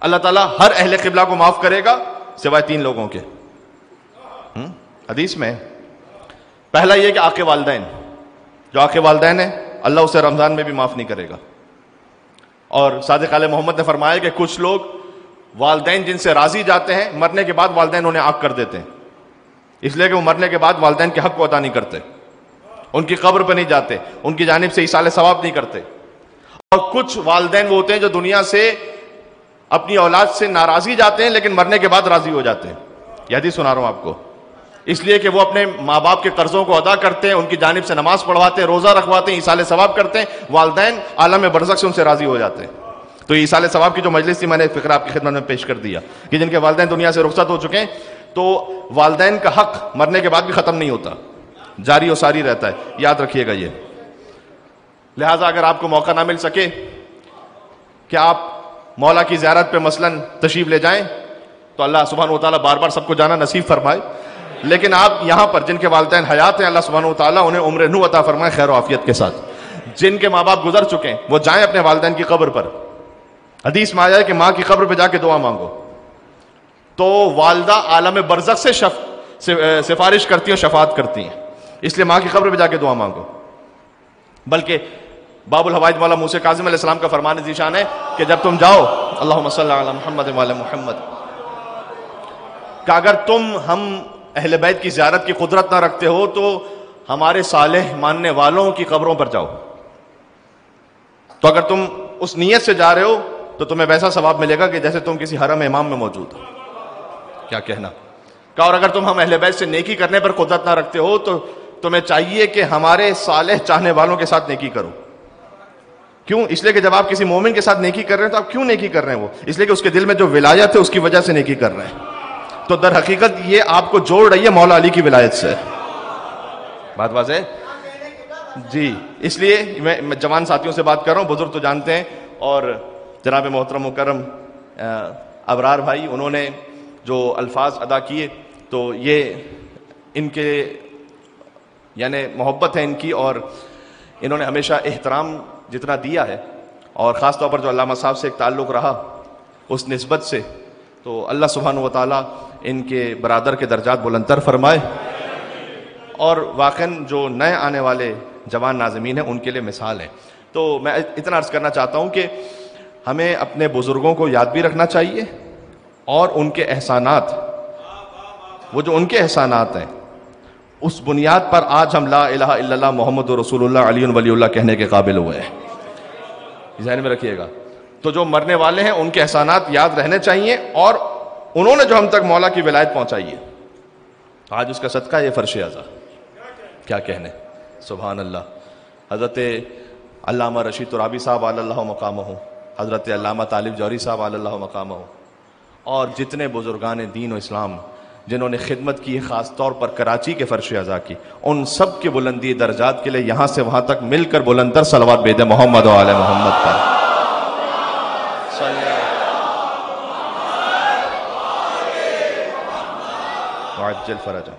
اللہ تعالیٰ ہر اہل قبلہ کو معاف کرے گا سوائے 3 لوگوں کے. حدیث میں پہلا یہ کہ آقِ والدین، جو آقِ والدین ہے اللہ اسے رمضان میں بھی معاف نہیں کرے گا. اور صادق علیہ محمد نے فرمایا کہ کچھ لوگ والدین جن سے راضی جاتے ہیں مرنے کے بعد والدین انہیں آگ کر دیتے ہیں، اس لیے کہ وہ مرنے کے بعد والدین کے حق کو ادا نہیں کرتے، ان کی قبر پہ نہیں جاتے، ان کی جانب سے ایصال ثواب نہیں کرتے. اور کچھ والدین وہ ہوتے ہیں جو دنیا سے اپنی اولاد سے ناراضی جاتے ہیں لیکن مرنے کے بعد راضی ہو جاتے ہیں. یہ حدیث سنا رہا ہوں آپ کو، اس لیے کہ وہ اپنے ماں باپ کے قرضوں کو ادا کرتے ہیں، ان کی جانب سے نماز پڑھواتے ہیں، روزہ رکھواتے ہیں، ایصال ثواب کرتے ہیں، والدین عالم برزخ سے ان سے راضی ہو جاتے ہیں. تو یہ ایصال ثواب کی جو مجلس تھی میں نے فکر آپ کی خدمت میں پیش کر دیا کہ جن کے والدین دنیا سے رخصت ہو چکے ہیں تو والدین کا حق مرنے کے بعد بھی ختم نہیں ہوتا، جاری و ساری رہتا ہے. یاد رکھیے گا یہ. لہٰذا اگر آپ کو موقع نہ مل سکے کہ آپ مولا کی زیارت پہ مثلاً تشریف لے جائیں تو اللہ سبحانہ و تعالیٰ بار بار سب کو جانا نصیب فرمائے، لیکن آپ یہاں پر جن کے والدین حیات ہیں اللہ سبحانہ و تعالیٰ انہیں عمر نو عطا فرمائے خیر و عافیت کے ساتھ. جن کے ماں باپ گزر چکے ہیں وہ جائیں اپنے والدین کی قبر پر. حدیث میں آیا ہے کہ ماں کی قبر پہ جا کے دعا مانگو تو والدہ عالم برزخ سے سفارش کرتی ہیں، شفاعت کرتی ہیں، اس لیے ماں کی قبر پہ جا کے دعا مانگو. بلکہ باب الحوائج مولا موسیٰ کاظم علیہ السلام کا فرمان ذیشان ہے کہ جب تم جاؤ اللہم صلی علی محمد وعلی محمد، کہ اگر تم ہم اہل بیت کی زیارت کی قدرت نہ رکھتے ہو تو ہمارے صالح ماننے والوں کی قبروں پر جاؤ. تو اگر تم اس نیت سے جا رہے ہو تو تمہیں ویسا ثواب ملے گا کہ جیسے تم کسی حرم امام میں موجود ہو. کیا کہنا. کہ اور اگر تم ہم اہل بیت سے نیکی کرنے پر قدرت نہ رکھتے ہو تو تمہیں چاہیے کہ ہمارے صالح چاہنے والوں کے ساتھ نیکی کرو. کیوں؟ اس لیے کہ جب آپ کسی مومن کے ساتھ نیکی کر رہے ہیں تو آپ کیوں نیکی کر رہے ہیں؟ وہ اس لیے کہ اس کے دل میں جو ولایت ہے اس کی وجہ سے نیکی کر رہے ہیں. تو در حقیقت یہ آپ کو جوڑ رہی ہے مولا علی کی ولایت سے. بات واضح؟ جی. اس لیے میں جوان ساتھیوں سے بات کر رہا ہوں، بزرگ تو جانتے ہیں، اور جناب محترم مکرم ابرار بھائی انہوں نے جو الفاظ ادا کیے تو یہ ان کے یعنی محبت ہے ان کی، اور انہوں نے ہمیشہ احترام جتنا دیا ہے اور خاص طور پر جو علامہ صاحب سے ایک تعلق رہا اس نسبت سے، تو اللہ سبحانہ و تعالیٰ ان کے برادر کے درجات بلندتر فرمائے، اور واقعاً جو نئے آنے والے جوان ناظمین ہیں ان کے لیے مثال ہے. تو میں اتنا عرض کرنا چاہتا ہوں کہ ہمیں اپنے بزرگوں کو یاد بھی رکھنا چاہیے، اور ان کے احسانات، وہ جو ان کے احسانات ہیں اس بنیاد پر آج ہم لا الہ الا اللہ محمد رسول اللہ علی ولی اللہ کہنے کے قابل ہوئے ہیں. ذہن میں رکھیے گا. تو جو مرنے والے ہیں ان کے احسانات یاد رہنے چاہیے، اور انہوں نے جو ہم تک مولا کی ولایت پہنچائی ہے آج اس کا صدقہ یہ فرش اعضا. کیا کہنے. سبحان اللہ. حضرت علامہ رشید ترابی صاحب علی اللہ مقامہ، حضرت علامہ طالب جوہری صاحب علی اللہ مقامہ، اور جتنے بزرگان دین و اسلام جنہوں نے خدمت کی، خاص طور پر کراچی کے فرش اعضا کی، ان سب کے بلندی درجات کے لیے یہاں سے وہاں تک مل کر بلندتر صلوات بھیجیں محمد و آل محمد پر. وعجل فرجہ.